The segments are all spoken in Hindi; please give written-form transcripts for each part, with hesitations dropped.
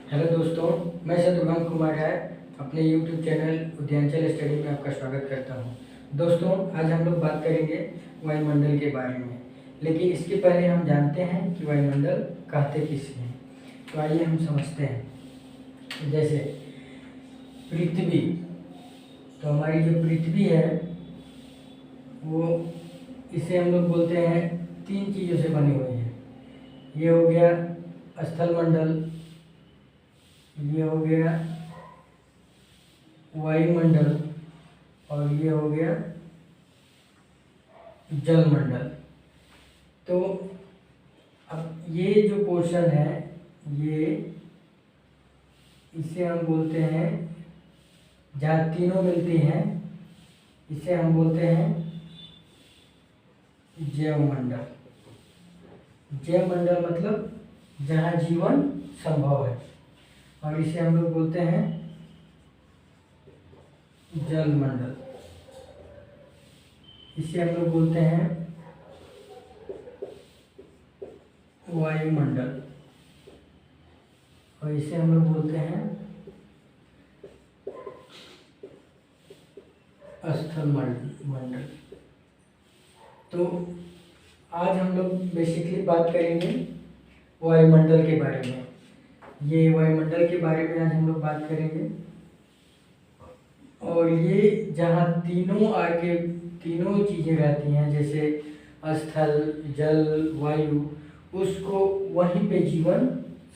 हेलो दोस्तों, मैं शत्रुघ्न कुमार राय अपने यूट्यूब चैनल उद्यांचल स्टडी में आपका स्वागत करता हूं। दोस्तों, आज हम लोग बात करेंगे वायुमंडल के बारे में, लेकिन इसके पहले हम जानते हैं कि वायुमंडल कहते किसे हैं। तो आइए हम समझते हैं। जैसे पृथ्वी, तो हमारी जो पृथ्वी है वो इसे हम लोग बोलते हैं 3 चीज़ों से बनी हुई है। ये हो गया स्थल मंडल, ये हो गया वायुमंडल और ये हो गया जलमंडल। तो अब ये जो पोर्शन है ये इसे हम बोलते हैं, जहाँ तीनों मिलती हैं इसे हम बोलते हैं जैवमंडल। जैवमंडल मतलब जहाँ जीवन संभव है, और इसे हम लोग बोलते हैं जलमंडल। इसे हम लोग बोलते हैं वायुमंडल और इसे हम लोग बोलते हैं स्थल मंडल। तो आज हम लोग बेसिकली बात करेंगे वायुमंडल के बारे में। ये वायुमंडल के बारे में आज हम लोग बात करेंगे, और ये जहाँ तीनों चीज़ें रहती हैं, जैसे स्थल, जल, वायु, उसको वहीं पे जीवन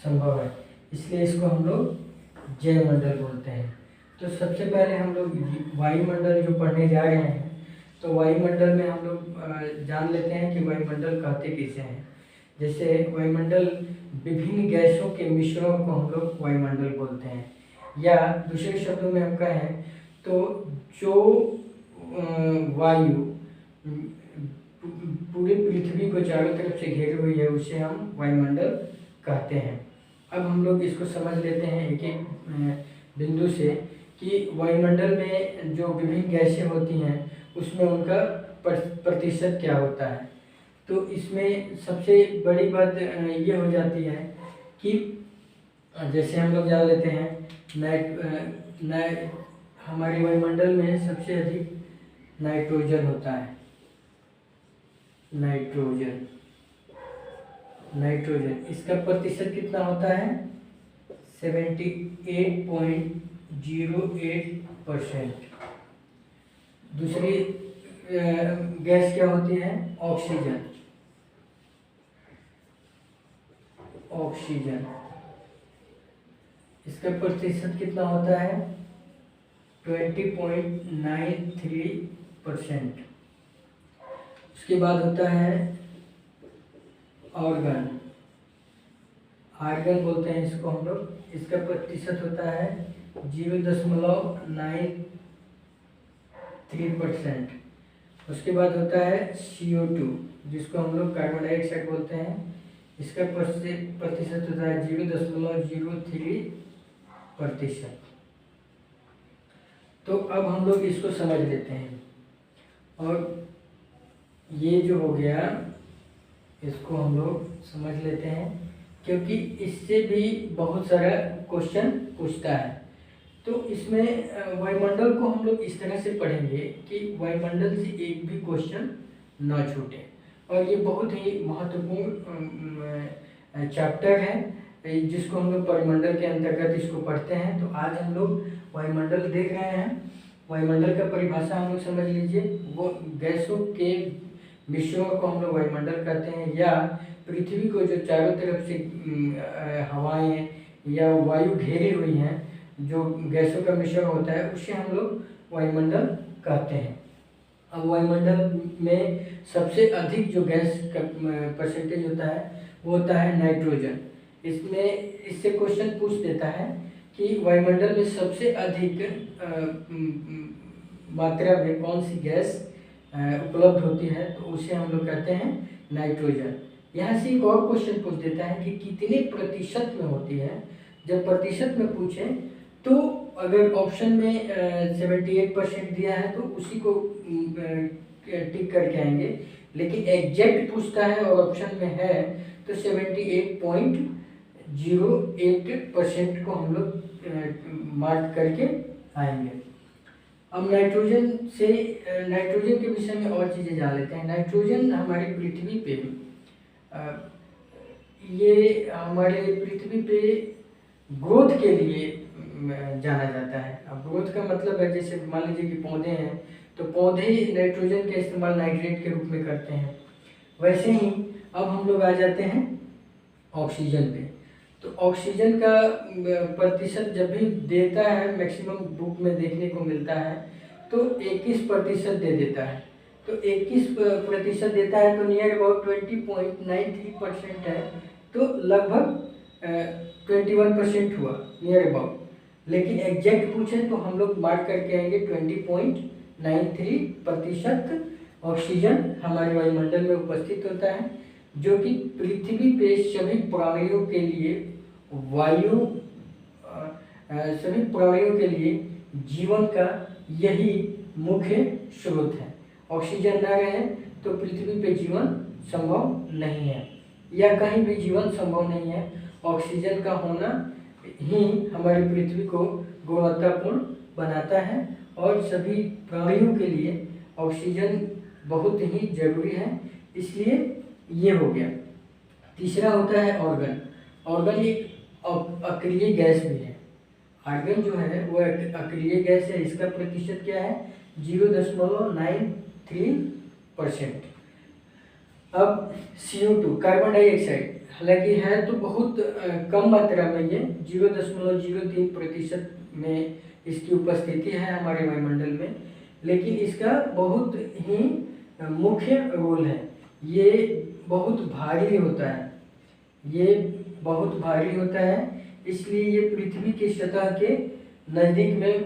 संभव है, इसलिए इसको हम लोग जैवमंडल बोलते हैं। तो सबसे पहले हम लोग वायुमंडल जो पढ़ने जा रहे हैं, तो वायुमंडल में हम लोग जान लेते हैं कि वायुमंडल कहते किसे हैं। जैसे वायुमंडल विभिन्न गैसों के मिश्रण को हम लोग वायुमंडल बोलते हैं, या दूसरे शब्दों में हम कहें तो जो वायु पूरी पृथ्वी को चारों तरफ से घेरे हुई है उसे हम वायुमंडल कहते हैं। अब हम लोग इसको समझ लेते हैं एक एक बिंदु से कि वायुमंडल में जो विभिन्न गैसें होती हैं उसमें उनका प्रतिशत क्या होता है। तो इसमें सबसे बड़ी बात ये हो जाती है कि जैसे हम लोग जान लेते हैं हमारे वायुमंडल में सबसे अधिक नाइट्रोजन होता है। नाइट्रोजन इसका प्रतिशत कितना होता है? 78.08%। दूसरी गैस क्या होती है? ऑक्सीजन इसका प्रतिशत कितना होता है? 20.93%। उसके बाद होता है आर्गन बोलते हैं इसको हम लोग। इसका प्रतिशत होता है 0.93%। उसके बाद होता है CO2 जिसको हम लोग कार्बन डाइऑक्साइड बोलते हैं। इसका प्रतिशत होता है 0.03%। तो अब हम लोग इसको समझ लेते हैं, और ये जो हो गया इसको हम लोग समझ लेते हैं, क्योंकि इससे भी बहुत सारा क्वेश्चन पूछता है। तो इसमें वायुमंडल को हम लोग इस तरह से पढ़ेंगे कि वायुमंडल से एक भी क्वेश्चन ना छूटे, और ये बहुत ही महत्वपूर्ण चैप्टर है जिसको हम लोग परिमंडल के अंतर्गत इसको पढ़ते हैं। तो आज हम लोग वायुमंडल देख रहे हैं। वायुमंडल का परिभाषा हम लोग समझ लीजिए। वो गैसों के मिश्रण को हम लोग वायुमंडल कहते हैं, या पृथ्वी को जो चारों तरफ से हवाएं या वायु घेरी हुई हैं, जो गैसों का मिश्रण होता है, उसे हम लोग वायुमंडल कहते हैं। अब वायुमंडल में सबसे अधिक जो गैस का परसेंटेज होता है वो होता है नाइट्रोजन। इससे क्वेश्चन पूछ देता है कि वायुमंडल में सबसे अधिक मात्रा में कौन सी गैस उपलब्ध होती है, तो उसे हम लोग कहते हैं नाइट्रोजन। यहाँ से एक और क्वेश्चन पूछ देता है कि कितने प्रतिशत में होती है। जब प्रतिशत में पूछे तो अगर ऑप्शन में 78% दिया है तो उसी को टिक करके आएंगे, लेकिन एग्जैक्ट पूछता है और ऑप्शन में है तो 78.03 0.08% को हम लोग मार्क करके आएंगे। अब नाइट्रोजन के विषय में और चीज़ें जान लेते हैं। नाइट्रोजन हमारी पृथ्वी पे ये हमारे पृथ्वी पे ग्रोथ के लिए जाना जाता है। अब ग्रोथ का मतलब है, जैसे मान लीजिए कि पौधे हैं तो पौधे ही नाइट्रोजन का इस्तेमाल नाइट्रेट के रूप में करते हैं। वैसे ही अब हम लोग आ जाते हैं ऑक्सीजन पे। तो ऑक्सीजन का प्रतिशत जब भी देता है, मैक्सिमम बुक में देखने को मिलता है तो 21% दे देता है। तो 21% देता है तो नियर अबाउट 20.93% है, तो लगभग 21% हुआ नियर अबाउट। लेकिन एग्जैक्ट पूछे तो हम लोग मार्क करके आएंगे 20.93% ऑक्सीजन हमारे वायुमंडल में उपस्थित होता है, जो कि पृथ्वी पे सभी प्राणियों के लिए जीवन का यही मुख्य स्रोत है। ऑक्सीजन न रहे तो पृथ्वी पे जीवन संभव नहीं है, या कहीं भी जीवन संभव नहीं है। ऑक्सीजन का होना ही हमारी पृथ्वी को गुणवत्तापूर्ण बनाता है और सभी प्राणियों के लिए ऑक्सीजन बहुत ही जरूरी है। इसलिए ये हो गया। तीसरा होता है ऑर्गन। ऑर्गन एक अक्रिय गैस भी है। आर्गन जो है वो अक्रिय गैस है। इसका प्रतिशत क्या है? 0.93%। अब CO2 कार्बन डाइऑक्साइड, हालांकि है तो बहुत कम मात्रा में, ये 0.03% में इसकी उपस्थिति है हमारे वायुमंडल में, लेकिन इसका बहुत ही मुख्य रोल है। ये बहुत भारी होता है, इसलिए ये पृथ्वी की सतह के नज़दीक में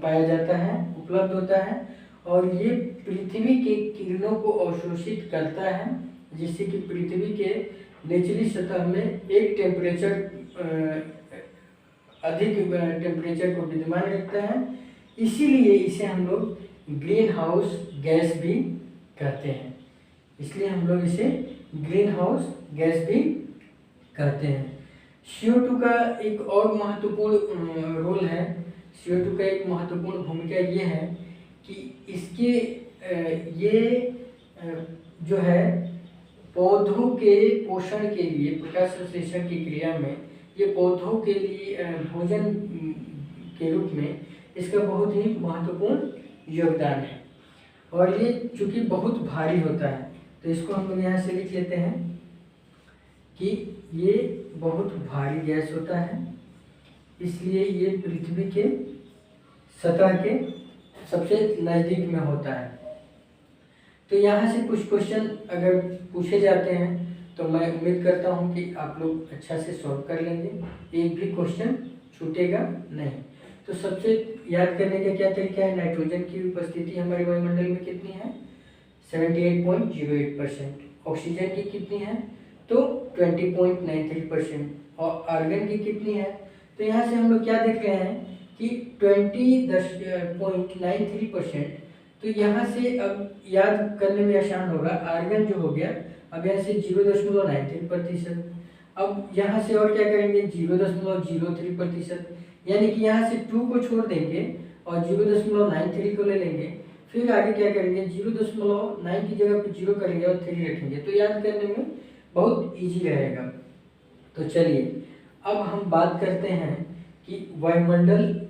पाया जाता है, उपलब्ध होता है, और ये पृथ्वी के किरणों को अवशोषित करता है, जिससे कि पृथ्वी के निचली सतह में एक अधिक टेम्परेचर को विद्यमान रखता है। इसीलिए इसे हम लोग ग्रीन हाउस गैस भी कहते हैं। CO2 का एक और महत्वपूर्ण रोल है। CO2 का एक महत्वपूर्ण भूमिका ये है कि इसके ये जो है पौधों के पोषण के लिए, प्रकाश संश्लेषण की क्रिया में, ये पौधों के लिए भोजन के रूप में इसका बहुत ही महत्वपूर्ण योगदान है। और ये चूँकि बहुत भारी होता है तो इसको हम लोग यहाँ से लिख लेते हैं कि ये बहुत भारी गैस होता है, इसलिए ये पृथ्वी के सतह के सबसे नज़दीक में होता है। तो यहाँ से कुछ क्वेश्चन अगर पूछे जाते हैं तो मैं उम्मीद करता हूँ कि आप लोग अच्छा से सॉल्व कर लेंगे, एक भी क्वेश्चन छूटेगा नहीं। तो सबसे याद करने का क्या तरीका है? नाइट्रोजन की उपस्थिति हमारे वायुमंडल में कितनी है? 78.08%। ऑक्सीजन की कितनी है? तो 20.93%। और आर्गन की कितनी है? तो यहाँ से हम लोग क्या देख रहे हैं कि 20.93%। तो यहाँ से अब याद करने में आसान होगा। आर्गन जो हो गया, अब यहाँ से 0.93%। अब यहाँ से और क्या करेंगे? 0.03%, यानी कि यहाँ से 2 को छोड़ देंगे और 0.93 को ले लेंगे। फिर आगे क्या करेंगे? 0.9 की जगह पे 0 करेंगे और 3 रखेंगे, तो याद करने में बहुत इजी रहेगा। तो चलिए अब हम बात करते हैं कि वायुमंडल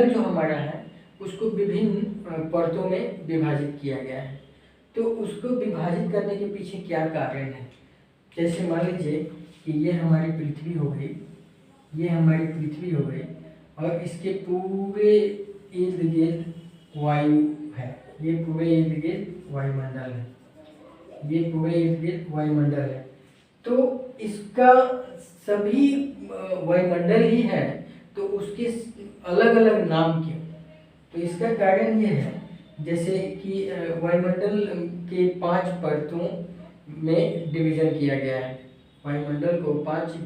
जो हमारा है उसको विभिन्न परतों में विभाजित किया गया है। तो उसको विभाजित करने के पीछे क्या कारण है? जैसे मान लीजिए कि ये हमारी पृथ्वी हो गई, और इसके पूरे इर्द गिर्द वायु है, ये पूरे इर्द गिर्द वायुमंडल है, तो इसका सभी वायुमंडल ही है, तो उसके अलग अलग नाम क्यों? तो इसका कारण ये है, जैसे कि वायुमंडल के 5 परतों में डिवीजन किया गया है। वायुमंडल को 5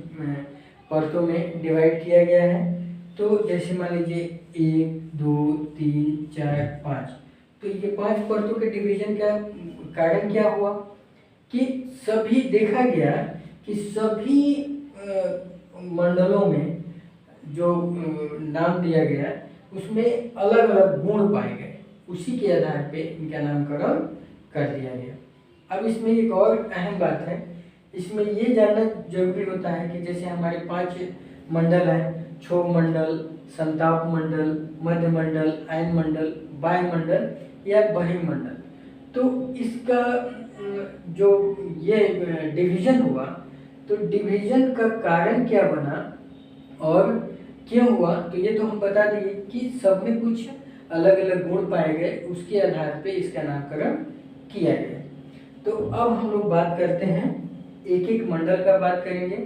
परतों में डिवाइड किया गया है। तो जैसे मान लीजिए 1, 2, 3, 4, 5, तो ये 5 परतों के डिवीजन का कारण क्या हुआ कि सभी देखा गया कि सभी मंडलों में जो नाम दिया गया उसमें अलग अलग गुण पाए गए, उसी के आधार पे इनका नामकरण कर दिया गया। अब इसमें एक और अहम बात है, इसमें ये जानना जरूरी होता है कि जैसे हमारे 5 मंडल हैं, क्षोभ मंडल, संताप मंडल, मध्य मंडल, आयन मंडल, वायुमंडल या बहिर्मंडल। तो इसका जो ये डिवीजन हुआ, तो डिवीजन का कारण क्या बना और क्यों हुआ, तो ये तो हम बता दिए कि सब में कुछ अलग अलग गुण पाए गए, उसके आधार पे इसका नामकरण किया गया। तो अब हम लोग बात करते हैं, एक एक मंडल का बात करेंगे।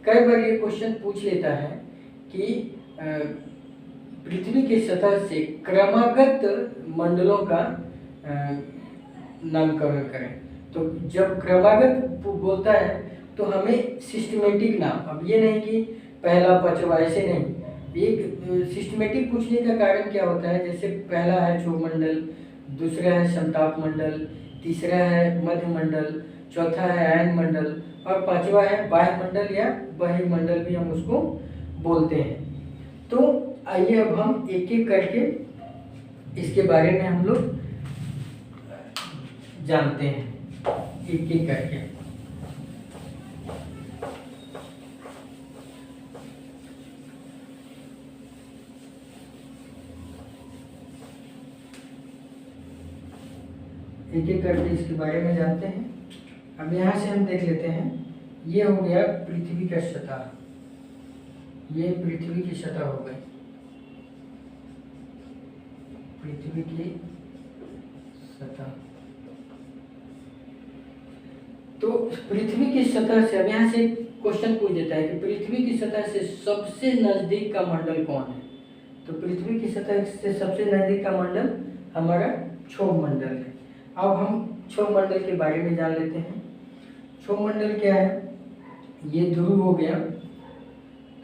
कई बार ये क्वेश्चन पूछ लेता है कि पृथ्वी की सतह से क्रमागत मंडलों का नामकरण करें। तो जब क्रमागत बोलता है तो हमें सिस्टमेटिक नाम, अब ये नहीं कि पहला पचवा, ऐसे नहीं, एक सिस्टमेटिक पूछने का कारण क्या होता है, जैसे पहला है क्षोभ मंडल, दूसरा है संताप मंडल, तीसरा है मध्य मंडल, चौथा है आयन मंडल और पांचवा है वायुमंडल या बहिर्मंडल भी हम उसको बोलते हैं। तो आइए अब हम एक एक करके इसके बारे में हम लोग जानते हैं, एक एक करके। एक एक करके इसके बारे में जानते हैं। अब यहाँ से हम देख लेते हैं, ये हो गया पृथ्वी का सतह, ये पृथ्वी की सतह हो गई, पृथ्वी की सतह। तो पृथ्वी की सतह से अब यहाँ से क्वेश्चन पूछ देता है कि पृथ्वी की सतह से सबसे नजदीक का मंडल कौन है। तो पृथ्वी की सतह से सबसे नजदीक का मंडल हमारा क्षोभ मंडल है। अब हम क्षोभ मंडल के बारे में जान लेते हैं। क्षोभ मंडल क्या है, ये ध्रुव हो गया।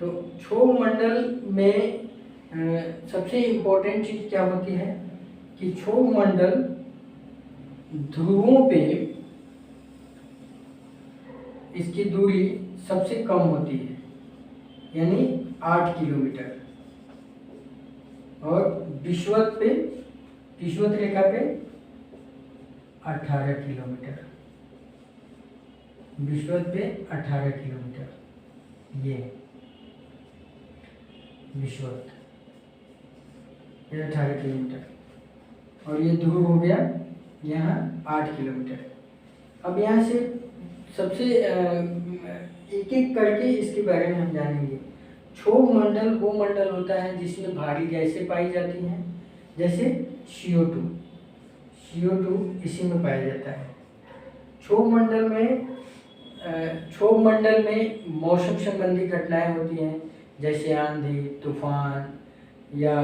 तो क्षोभ मंडल में सबसे इम्पोर्टेंट चीज क्या होती है कि क्षोभ मंडल ध्रुवों पे इसकी दूरी सबसे कम होती है, यानी 8 किलोमीटर, और विषुवत रेखा पे 18 किलोमीटर, विषुवत पे 18 किलोमीटर, ये विषुवत 18 किलोमीटर, और ये ध्रुव हो गया यहाँ 8 किलोमीटर। अब यहाँ से सबसे एक एक करके इसके बारे में हम जानेंगे। क्षोभ मंडल वो मंडल होता है जिसमें भारी गैसें पाई जाती हैं, जैसे CO2 इसी में पाया जाता है। क्षोभ मंडल में मौसम संबंधी घटनाएं होती हैं, जैसे आंधी, तूफान या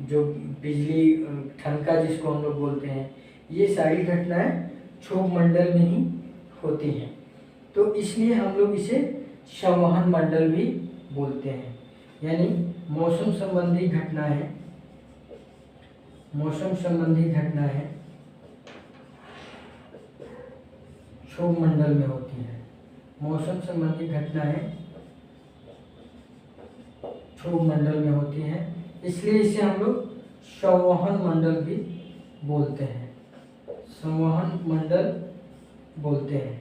जो बिजली ठनका जिसको हम लोग बोलते हैं, ये सारी घटनाएं क्षोभ मंडल में ही होती हैं। तो इसलिए हम लोग इसे संवहन मंडल भी बोलते हैं, यानी मौसम संबंधी घटनाएं क्षोभ मंडल में होती हैं। मौसम संबंधी घटनाएं क्षोभ मंडल में होती हैं, इसलिए इसे हम लोग संवहन मंडल भी बोलते हैं, संवहन मंडल बोलते हैं।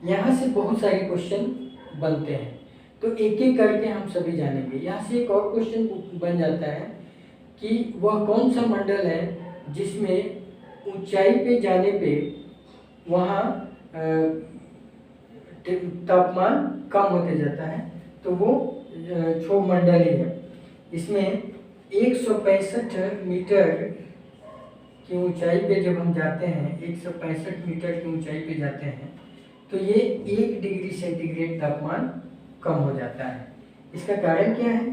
यहाँ से बहुत सारे क्वेश्चन बनते हैं, तो एक एक करके हम सभी जानेंगे। यहाँ से एक और क्वेश्चन बन जाता है कि वह कौन सा मंडल है जिसमें ऊंचाई पे जाने पे वहाँ तापमान कम होते जाता है, तो वो क्षोभ मंडल ही है। इसमें 165 मीटर की ऊंचाई पे जब हम जाते हैं, 165 मीटर की ऊंचाई पे जाते हैं, तो ये 1 डिग्री सेंटीग्रेड तापमान कम हो जाता है। इसका कारण क्या है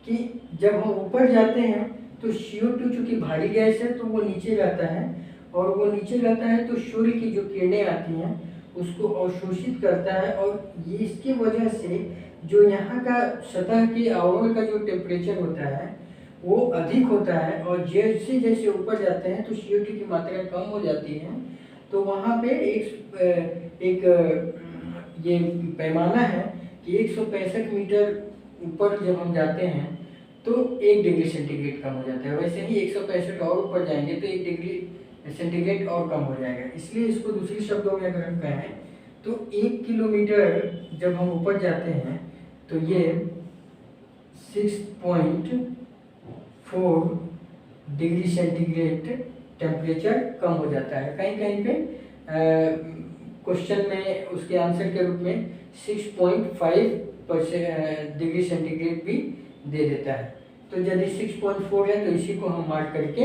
कि जब हम ऊपर जाते हैं तो CO2 चूँकि भारी गैस है तो वो नीचे जाता है, और वो नीचे जाता है तो सूर्य की जो किरणें आती हैं उसको अवशोषित करता है, और ये इसकी वजह से जो यहाँ का सतह की आवरण का जो टेम्परेचर होता है वो अधिक होता है, और जैसे जैसे ऊपर जाते हैं तो CO2 की मात्रा कम हो जाती है, तो वहाँ पे एक ये पैमाना है कि 165 मीटर ऊपर जब हम जाते हैं तो 1 डिग्री सेंटीग्रेड कम हो जाता है। वैसे ही 165 और ऊपर जाएंगे तो 1 डिग्री सेंटीग्रेड और कम हो जाएगा। इसलिए इसको दूसरे शब्दों में अगर हम कहें तो 1 किलोमीटर जब हम ऊपर जाते हैं तो ये 6.4 डिग्री सेंटीग्रेड टेम्परेचर कम हो जाता है। कहीं कहीं पे क्वेश्चन में उसके आंसर के रूप में 6.5% डिग्री सेंटीग्रेड भी दे देता है। तो यदि 6.4 है तो इसी को हम मार्क करके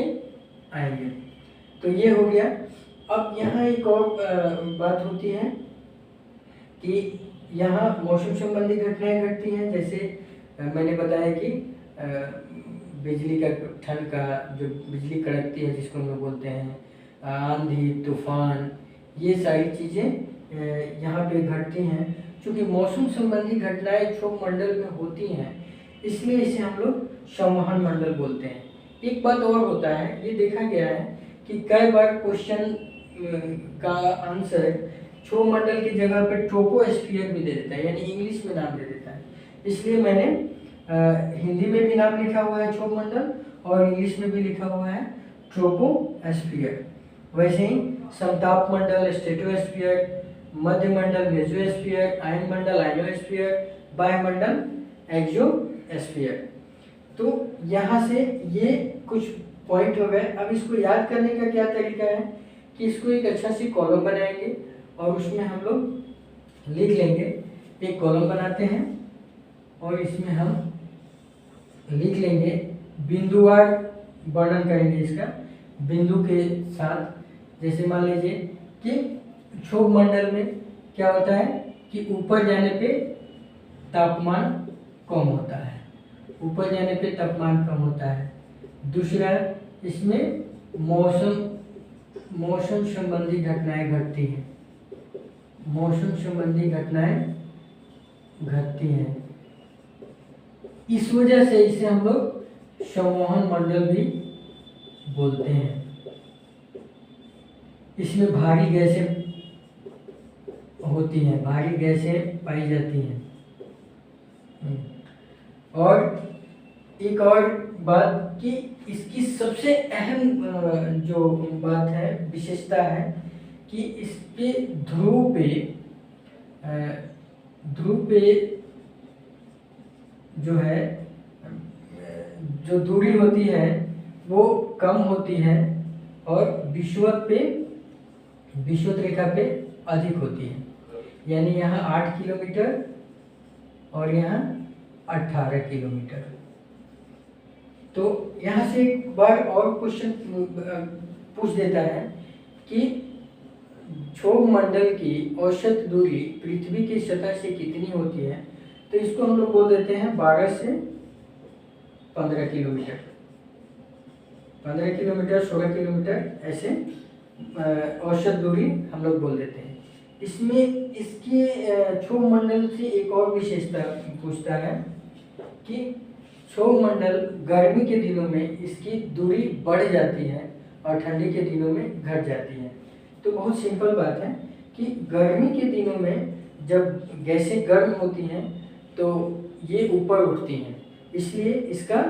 आएंगे। तो ये हो गया। अब यहाँ एक और बात होती है कि यहाँ मौसम संबंधी घटनाएं घटती हैं। जैसे मैंने बताया कि बिजली का, ठंड का, जो बिजली कड़कती है जिसको हम लोग बोलते हैं, आंधी तूफान, ये सारी चीज़ें यहाँ पे घटती हैं। क्योंकि मौसम संबंधी घटनाएं क्षोभ मंडल में होती हैं इसलिए इसे हम लोग संवहन मंडल बोलते हैं। एक बात और होता है, ये देखा गया है कि कई बार क्वेश्चन का आंसर क्षोभ मंडल की जगह पर ट्रोपोस्फीयर भी दे देता है, यानी इंग्लिश में नाम दे देता है। इसलिए मैंने हिंदी में भी नाम लिखा हुआ है क्षोभ मंडल और इंग्लिश में भी लिखा हुआ है ट्रोपोस्फीयर। वैसे ही समताप मंडल स्ट्रेटोस्फीयर, मध्य मंडल मेसोस्फीयर, आयन मंडल आयनोस्फीयर, वायुमंडल एक्सोस्फीयर। तो यहाँ से ये कुछ पॉइंट हो गए। अब इसको याद करने का क्या तरीका है कि इसको एक अच्छा सी कॉलम बनाएंगे और उसमें हम लोग लिख लेंगे। एक कॉलम बनाते हैं और इसमें हम लिख लेंगे, बिंदुवार वर्णन करेंगे इसका बिंदु के साथ। जैसे मान लीजिए कि क्षोभ मंडल में क्या होता है कि ऊपर जाने पे तापमान कम होता है, ऊपर जाने पे तापमान कम होता है। दूसरा, इसमें मौसम संबंधी घटनाएं घटती हैं, मौसम संबंधी घटनाएं घटती हैं। इस वजह से इसे हम लोग संवहन मंडल भी बोलते हैं। इसमें भारी गैसें होती हैं, भारी गैसें पाई जाती हैं। और एक और बात कि इसकी सबसे अहम जो बात है, विशेषता है कि इसके ध्रुव पे जो है, जो दूरी होती है वो कम होती है और विषुवत रेखा पे अधिक होती है। यानी यहाँ 8 किलोमीटर और यहाँ 18 किलोमीटर। तो यहाँ से एक बार और क्वेश्चन पूछ देता है कि क्षोभ मंडल की औसत दूरी पृथ्वी की सतह से कितनी होती है। तो इसको हम लोग बोल देते हैं 12 से 15 किलोमीटर, 15 किलोमीटर 16 किलोमीटर, ऐसे औसत दूरी हम लोग बोल देते हैं। इसमें इसके क्षोभ मंडल से एक और विशेषता पूछता है कि क्षोभ मंडल गर्मी के दिनों में इसकी दूरी बढ़ जाती है और ठंडी के दिनों में घट जाती है। तो बहुत सिंपल बात है कि गर्मी के दिनों में जब गैसें गर्म होती हैं तो ये ऊपर उठती हैं, इसलिए इसका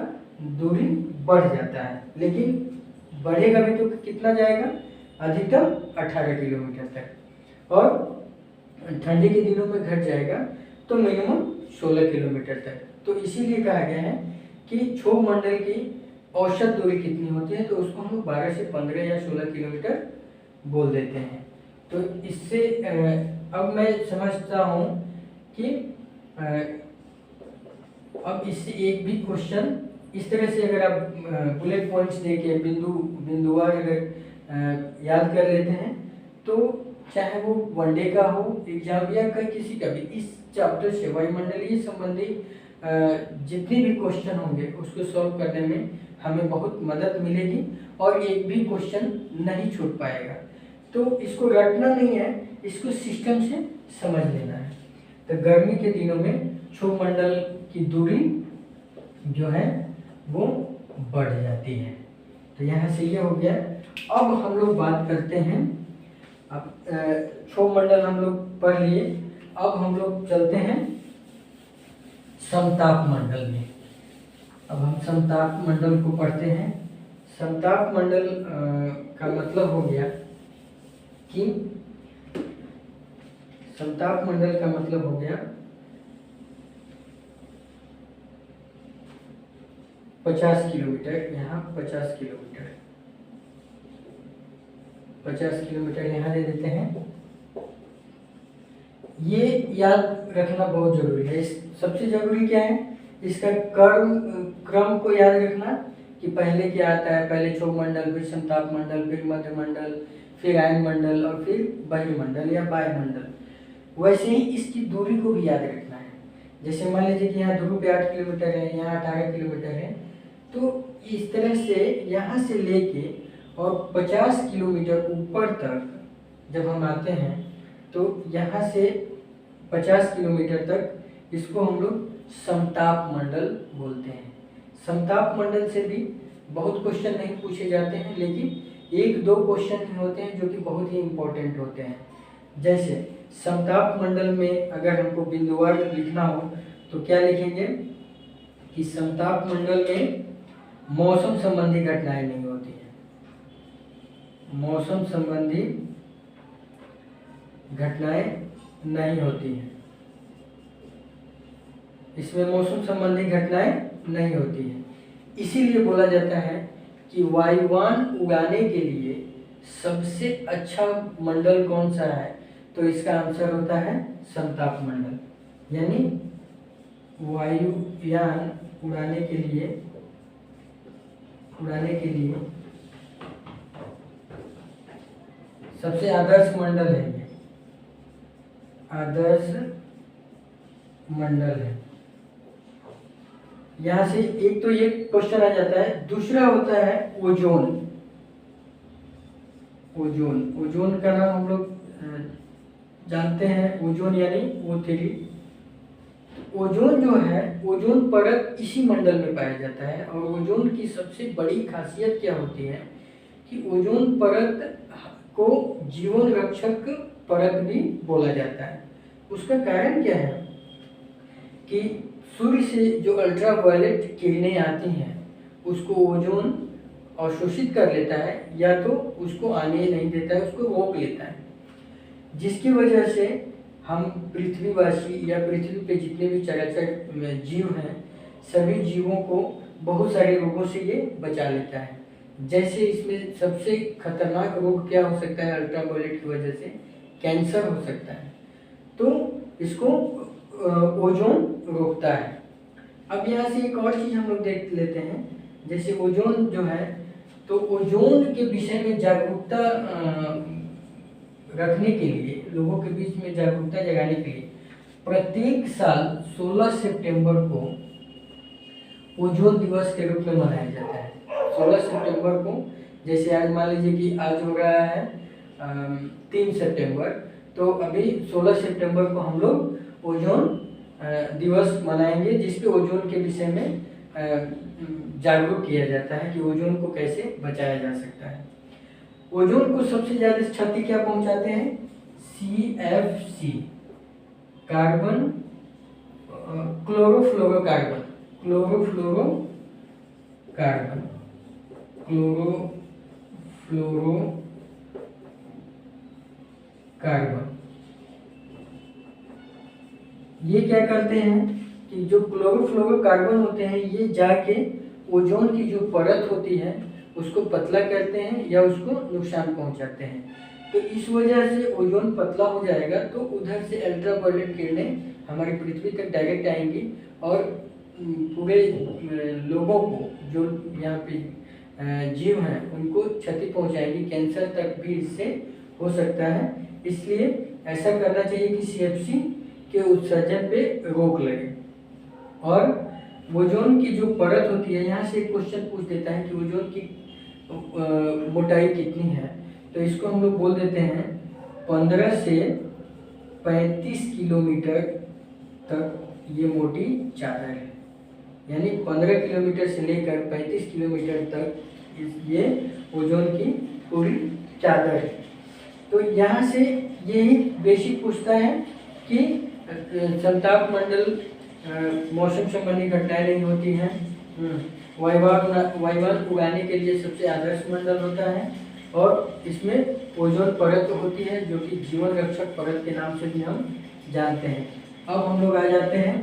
दूरी बढ़ जाता है। लेकिन बढ़ेगा भी तो कितना जाएगा, अधिकतम 18 किलोमीटर तक, और ठंडी के दिनों में घट जाएगा तो मिनिमम 16 किलोमीटर तक। तो इसीलिए कहा गया है कि क्षोभ मंडल की औसत दूरी कितनी होती है, तो उसको हम 12 से 15 या 16 किलोमीटर बोल देते हैं। तो इससे अब मैं समझता हूँ कि अब इससे एक भी क्वेश्चन इस तरह से अगर आप बुलेट पॉइंट्स देके बिंदुवार अगर याद कर लेते हैं तो चाहे वो वनडे का हो एग्जाम या किसी का भी, इस चैप्टर से वायुमंडलीय संबंधी जितने भी क्वेश्चन होंगे उसको सॉल्व करने में हमें बहुत मदद मिलेगी और एक भी क्वेश्चन नहीं छूट पाएगा। तो इसको रटना नहीं है, इसको सिस्टम से समझ लेना है। तो गर्मी के दिनों में क्षोभ मंडल की दूरी जो है वो बढ़ जाती है। तो यहाँ से ये हो गया। अब हम लोग बात करते हैं अब क्षोभ मंडल हम लोग पढ़ लिए। अब हम लोग चलते हैं समताप मंडल में। अब हम समताप मंडल को पढ़ते हैं। समताप मंडल का मतलब हो गया कि समताप मंडल का मतलब हो गया 50 किलोमीटर, यहाँ 50 किलोमीटर, 50 किलोमीटर यहाँ दे देते हैं। ये याद रखना बहुत जरूरी है। सबसे जरूरी क्या है, इसका क्रम को याद रखना कि पहले क्या आता है, पहले क्षोभ मंडल, फिर समताप मंडल, फिर मध्य मंडल, फिर आयन मंडल और फिर बहिर्मंडल या वायुमंडल। वैसे ही इसकी दूरी को भी याद रखना है। जैसे मान लीजिए कि यहाँ ध्रुव पे 8 किलोमीटर है, यहाँ 18 किलोमीटर है, तो इस तरह से यहाँ से लेके और 50 किलोमीटर ऊपर तक जब हम आते हैं तो यहाँ से 50 किलोमीटर तक इसको हम लोग समताप मंडल बोलते हैं। समताप मंडल से भी बहुत क्वेश्चन नहीं पूछे जाते हैं, लेकिन 1-2 क्वेश्चन होते हैं जो कि बहुत ही इम्पोर्टेंट होते हैं। जैसे समताप मंडल में अगर हमको बिंदुवार लिखना हो तो क्या लिखेंगे कि समताप मंडल में मौसम संबंधी घटनाएं नहीं होती हैं। मौसम संबंधी घटनाएं नहीं होती हैं, इसमें मौसम संबंधी घटनाएं नहीं होती हैं। इसीलिए बोला जाता है कि वायुयान उड़ाने के लिए सबसे अच्छा मंडल कौन सा है, तो इसका आंसर होता है समताप मंडल। यानी वायुयान उड़ाने के लिए सबसे आदर्श मंडल है, ये आदर्श मंडल है। यहाँ से एक तो ये क्वेश्चन आ जाता है। दूसरा होता है ओजोन। ओजोन का नाम हम लोग जानते हैं, ओजोन यानी O3। ओजोन जो है, ओजोन परत इसी मंडल में पाया जाता है। और ओजोन की सबसे बड़ी खासियत क्या होती है कि ओजोन परत को जीवन रक्षक परत भी बोला जाता है। उसका कारण क्या है कि सूर्य से जो अल्ट्रावायलेट किरणें आती हैं उसको ओजोन अवशोषित कर लेता है, या तो उसको आने नहीं देता है, उसको रोक लेता है, जिसकी वजह से हम पृथ्वीवासी या पृथ्वी पे जितने भी चराचर जीव हैं, सभी जीवों को बहुत सारे रोगों से ये बचा लेता है। जैसे इसमें सबसे खतरनाक रोग क्या हो सकता है, अल्ट्रावायलेट की वजह से कैंसर हो सकता है, तो इसको ओजोन रोकता है। अब यहाँ से एक और चीज़ हम लोग देख लेते हैं। जैसे ओजोन जो है, तो ओजोन के विषय में जागरूकता रखने के लिए, लोगों के बीच में जागरूकता जगाने के लिए प्रत्येक साल 16 सितंबर को ओजोन दिवस के रूप में मनाया जाता है। 16 सितंबर को, जैसे आज मान लीजिए कि आज हो रहा है 3 सितंबर, तो अभी 16 सितंबर को हम लोग ओजोन दिवस मनाएंगे, जिसपे ओजोन के विषय में जागरूक किया जाता है कि ओजोन को कैसे बचाया जा सकता है। ओजोन को सबसे ज़्यादा क्षति क्या पहुंचाते हैं, CFC, कार्बन क्लोरोफ्लोरोकार्बन, ये क्या करते हैं कि जो क्लोरोफ्लोरोकार्बन होते हैं, ये जाके ओजोन की जो परत होती है उसको पतला करते हैं या उसको नुकसान पहुंचाते हैं। तो इस वजह से ओजोन पतला हो जाएगा, तो उधर से अल्ट्रावायलेट किरणें हमारी पृथ्वी तक डायरेक्ट आएंगी और पूरे लोगों को, जो यहाँ पे जीव हैं, उनको क्षति पहुंचाएंगी। कैंसर तक भी इससे हो सकता है। इसलिए ऐसा करना चाहिए कि CFC के उत्सर्जन पे रोक लगे। और ओजोन की जो परत होती है, यहाँ से एक क्वेश्चन पूछ देता है कि ओजोन की मोटाई कितनी है, तो इसको हम लोग बोल देते हैं 15 से 35 किलोमीटर तक ये मोटी चादर है। यानी 15 किलोमीटर से लेकर 35 किलोमीटर तक ये ओजोन की पूरी चादर है। तो यहाँ से यही बेसिक पूछता है कि संताप मंडल मौसम संबंधी घटनाएं नहीं होती हैं। वायुवान उगाने के लिए सबसे आदर्श मंडल होता है और इसमें ओजोन परत होती है जो कि जीवन रक्षक परत के नाम से भी हम जानते हैं। अब हम लोग आ जाते हैं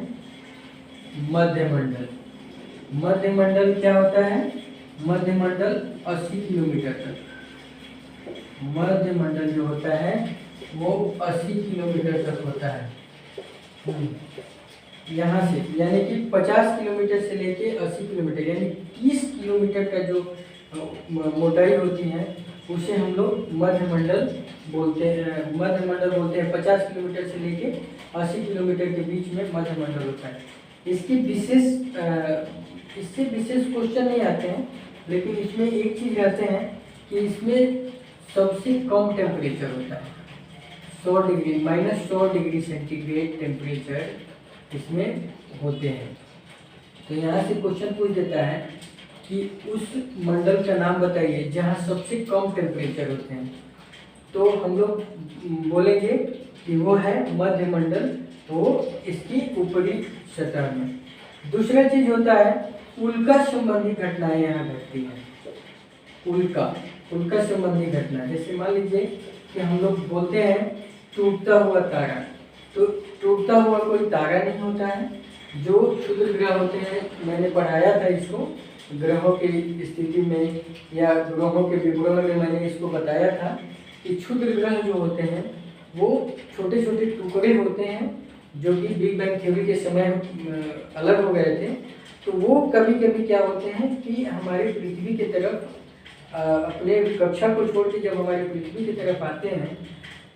मध्य मंडल। मध्य मंडल क्या होता है? मध्य मंडल 80 किलोमीटर तक, मध्य मंडल जो होता है वो 80 किलोमीटर तक होता है। यहाँ से यानी कि 50 किलोमीटर से लेके 80 किलोमीटर यानी 30 किलोमीटर का जो मोटाई होती है उसे हम लोग मध्य मंडल बोलते हैं। मध्य मंडल बोलते हैं 50 किलोमीटर से लेके 80 किलोमीटर के बीच में मध्य मंडल होता है। इससे विशेष क्वेश्चन नहीं आते हैं, लेकिन इसमें एक चीज़ रहते हैं कि इसमें सबसे कम टेम्परेचर होता है, 100 डिग्री -100 डिग्री सेंटीग्रेड टेम्परेचर इसमें होते हैं। तो यहाँ से क्वेश्चन पूछ देता है कि उस मंडल का नाम बताइए जहाँ सबसे कम टेम्परेचर होते हैं, तो हम लोग बोलेंगे कि वो है मध्य मंडल, वो इसकी ऊपरी सतह में। दूसरा चीज होता है उल्का संबंधी घटनाएं यहाँ घटती हैं। उल्का संबंधी घटना, जैसे मान लीजिए कि हम लोग बोलते हैं टूटता हुआ तारा, तो टूटता हुआ कोई तारा नहीं होता है। जो क्षुद्र ग्रह होते हैं, मैंने पढ़ाया था इसको ग्रहों की स्थिति में या ग्रहों के विवरण में, मैंने इसको बताया था कि क्षुद्र ग्रह जो होते हैं वो छोटे छोटे टुकड़े होते हैं जो कि बिग बैंग थ्योरी के समय अलग हो गए थे। तो वो कभी कभी क्या होते हैं कि हमारे पृथ्वी की तरफ अपने कक्षा को छोड़ के जब हमारे पृथ्वी की तरफ आते हैं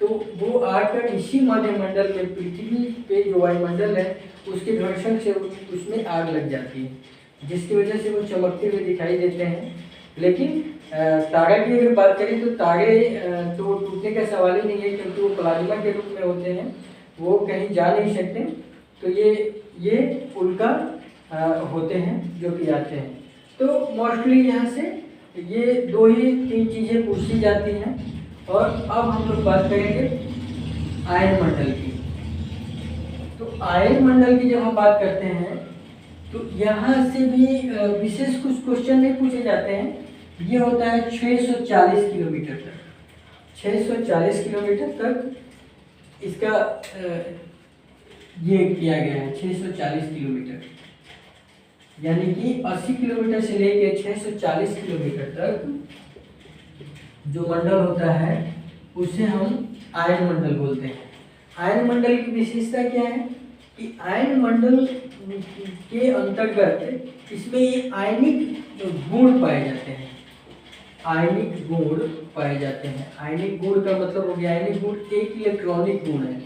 तो वो आकर इसी मध्य मंडल में, पृथ्वी पे जो वायुमंडल है उसके घर्षण से उसमें आग लग जाती है, जिसकी वजह से वो चमकते हुए दिखाई देते हैं। लेकिन तारा की अगर बात करें तो तारे तो टूटने का सवाल ही नहीं है, क्योंकि वो प्लाज्मा के रूप में होते हैं, वो कहीं जा नहीं सकते। तो ये उल्का होते हैं जो कि आते हैं। तो मोस्टली यहाँ से ये 2 ही 3 चीज़ें पूछी जाती हैं। और अब हम लोग बात करेंगे आयन मंडल की। तो आयन मंडल की जब हम बात करते हैं तो यहाँ से भी विशेष कुछ क्वेश्चन नहीं पूछे जाते हैं। ये होता है 640 किलोमीटर तक, 640 किलोमीटर तक इसका ये किया गया है। 640 किलोमीटर यानी कि 80 किलोमीटर से लेकर 640 किलोमीटर तक जो मंडल होता है उसे हम आयन मंडल बोलते हैं। आयन मंडल की विशेषता क्या है कि आयन मंडल के अंतर्गत इसमें ये आयनिक गुण पाए जाते हैं। आयनिक गुण पाए जाते हैं। आयनिक गुण का मतलब हो गया, आयनिक गुण एक इलेक्ट्रॉनिक गुण है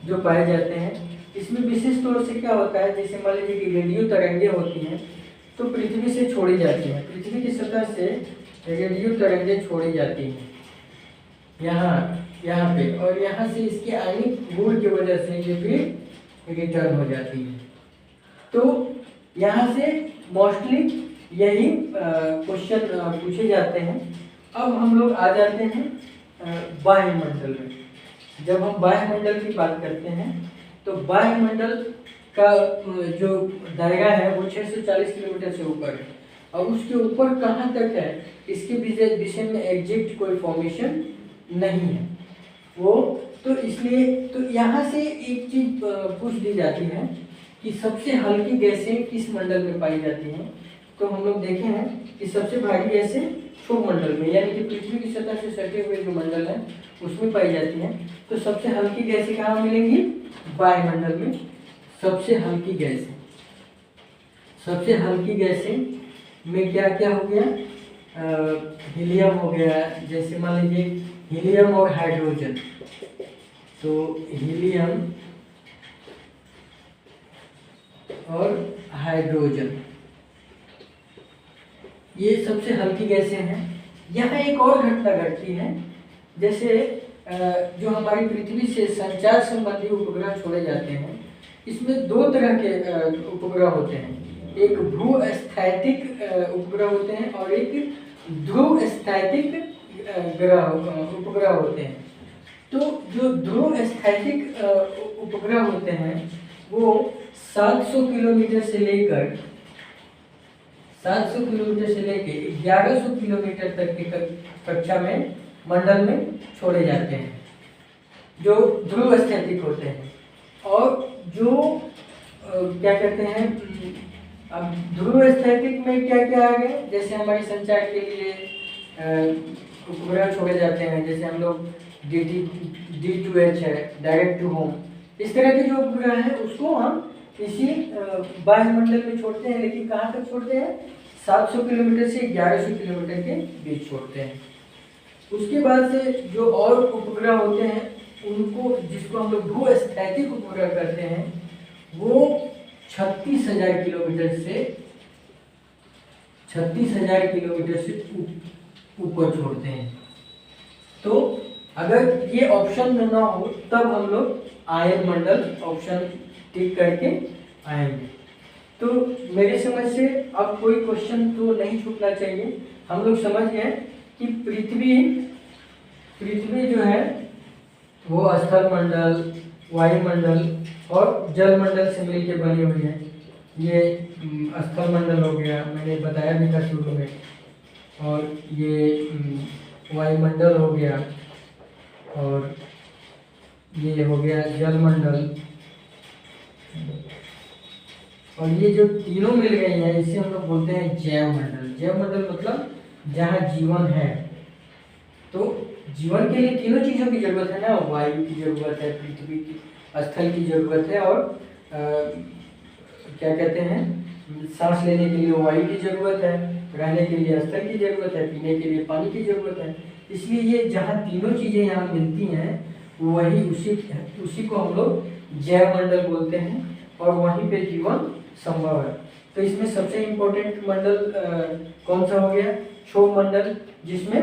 जो पाए जाते हैं। इसमें विशेष तौर से क्या होता है, जैसे मान लीजिए कि रेडियो तरंगें होती हैं तो पृथ्वी से छोड़ी जाती हैं, पृथ्वी की सतह से रेडियो तरंगें छोड़ी जाती हैं यहाँ पे, और यहाँ से इसके आयनिक गुण की वजह से ये फिर रिटर्न हो जाती है। तो यहाँ से मोस्टली यही क्वेश्चन पूछे जाते हैं। अब हम लोग आ जाते हैं वायुमंडल में। जब हम वायुमंडल की बात करते हैं तो वायुमंडल का जो दायरा है वो 640 किलोमीटर से ऊपर है, और उसके ऊपर कहाँ तक है इसके विषय में एग्जैक्ट कोई फॉर्मेशन नहीं है वो। तो इसलिए तो यहाँ से एक चीज पूछ दी जाती है कि सबसे हल्की गैसें किस मंडल में पाई जाती हैं। तो हम लोग देखे हैं कि सबसे भारी गैसें क्षुभ मंडल में, यानी कि पृथ्वी की सतह से सटे हुए जो मंडल है उसमें पाई जाती हैं। तो सबसे हल्की गैसें कहाँ मिलेंगी? वायुमंडल में सबसे हल्की गैसें। सबसे हल्की गैसें में क्या क्या हो गया? हीलियम हो गया, जैसे मान लीजिए हीलियम और हाइड्रोजन। तो हीलियम और हाइड्रोजन ये सबसे हल्की गैसें हैं। यहाँ एक और घटना घटती है, जैसे जो हमारी पृथ्वी से संचार संबंधी उपग्रह छोड़े जाते हैं, इसमें 2 तरह के उपग्रह होते हैं। एक भू-स्थैतिक उपग्रह होते हैं और एक ध्रुव स्थैतिक उपग्रह होते हैं। तो जो ध्रुव स्थैतिक उपग्रह होते हैं वो 700 किलोमीटर से लेकर 1100 किलोमीटर तक की कक्षा में मंडल में छोड़े जाते हैं, जो ध्रुव स्थैतिक होते हैं। और जो क्या कहते हैं, अब ध्रुव स्थैतिक में क्या क्या आ गए, जैसे हमारे संचार के लिए उपग्रह छोड़े जाते हैं, जैसे हम लोग D2H है, डायरेक्ट टू होम, इस तरह के जो उपग्रह हैं उसको हम इसी वायुमंडल में छोड़ते हैं। लेकिन कहाँ तक छोड़ते हैं? 700 किलोमीटर से 1100 किलोमीटर के बीच छोड़ते हैं। उसके बाद से जो और उपग्रह होते हैं उनको, जिसको हम लोग भूस्थैतिक उपग्रह करते हैं, वो 36,000 किलोमीटर से ऊपर छोड़ते हैं। तो अगर ये ऑप्शन में ना हो तब हम लोग आयन मंडल ऑप्शन टिक करके आएंगे। तो मेरी समझ से अब कोई क्वेश्चन तो नहीं छूटना चाहिए। हम लोग समझ गए कि पृथ्वी जो है वो स्थल मंडल, वायुमंडल और जल मंडल से मिलकर बनी हुई है। ये स्थल मंडल हो गया, मैंने बताया भी था शुरू में, और ये वायुमंडल हो गया, और ये हो गया जल मंडल, और ये जो तीनों मिल गई हैं इसे हम लोग बोलते हैं जैव मंडल। जैव मंडल मतलब जहाँ जीवन है। तो जीवन के लिए तीनों चीज़ों की जरूरत है ना, वायु की जरूरत है, पृथ्वी की, स्थल की जरूरत है, और क्या कहते हैं, सांस लेने के लिए वायु की जरूरत है, रहने के लिए स्थल की जरूरत है, पीने के लिए पानी की जरूरत है। इसलिए ये जहाँ तीनों चीज़ें यहाँ मिलती हैं वही उसी को हम लोग जैव मंडल बोलते हैं, और वहीं पे जीवन संभव है। तो इसमें सबसे इम्पोर्टेंट मंडल कौन सा हो गया? क्षोभ मंडल, जिसमें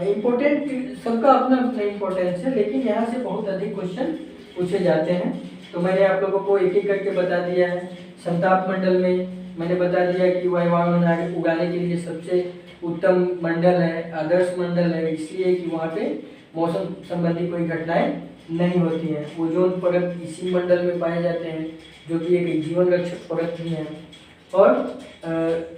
इम्पोर्टेंट सबका अपना अपना इम्पोर्टेंस है, लेकिन यहाँ से बहुत अधिक क्वेश्चन पूछे जाते हैं। तो मैंने आप लोगों को एक एक करके बता दिया है। संताप मंडल में मैंने बता दिया कि वायुमंडल उड़ाने के लिए सबसे उत्तम मंडल है, आदर्श मंडल है, इसलिए कि वहाँ पे मौसम संबंधी कोई घटनाएं नहीं होती हैं। ओजोन परत इसी मंडल में पाए जाते हैं, जो कि एक जीवन रक्षक परत भी है। और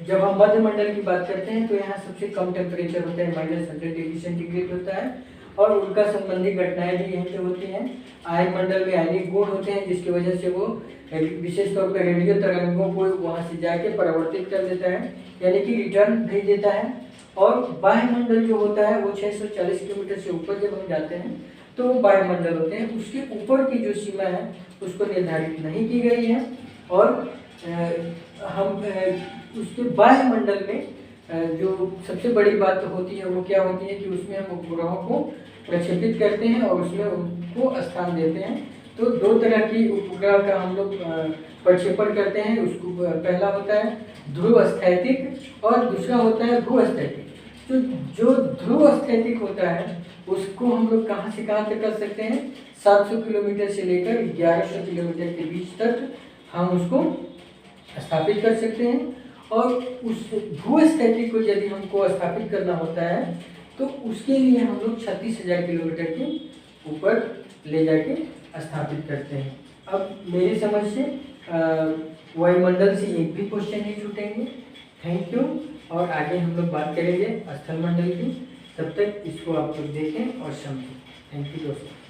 जब हम मध्य मंडल की बात करते हैं तो यहाँ सबसे कम टेम्परेचर होता है, -100 डिग्री होता है, और उनका संबंधी घटनाएं भी यहीं पे होती हैं। आयन मंडल में आयनिक गुण होते हैं, जिसकी वजह से वो विशेष तौर पर रेडियो तरंगों को वहाँ से जाके परावर्तित कर देता है, यानी कि रिटर्न भेज देता है। और वायुमंडल जो होता है वो 640 किलोमीटर से ऊपर जब हम जाते हैं तो वो वायुमंडल होते हैं। उसके ऊपर की जो सीमा है उसको निर्धारित नहीं की गई है, और हम उसके वायुमंडल में जो सबसे बड़ी बात होती है वो क्या होती है कि उसमें हम उपग्रहों को प्रक्षेपित करते हैं और उसमें उनको स्थान देते हैं। तो दो तरह की उपग्रह का हम लोग प्रक्षेपण करते हैं। उसको पहला होता है ध्रुव स्थैतिक और दूसरा होता है भू स्थैतिक। तो जो ध्रुव स्थैतिक होता है उसको हम लोग कहाँ से कहाँ तक कर सकते हैं? 700 किलोमीटर से लेकर 1100 किलोमीटर के बीच तक हम उसको स्थापित कर सकते हैं। और उस भू स्थैतिक को यदि हमको स्थापित करना होता है तो उसके लिए हम लोग 36,000 किलोमीटर के ऊपर ले जाके स्थापित करते हैं। अब मेरी समझ से वायुमंडल से एक भी क्वेश्चन नहीं छूटेंगे। Thank you. और आगे हम लोग बात करेंगे स्थल मंडल की। तब तक इसको आप लोग देखें और समझें। थैंक यू दोस्तों।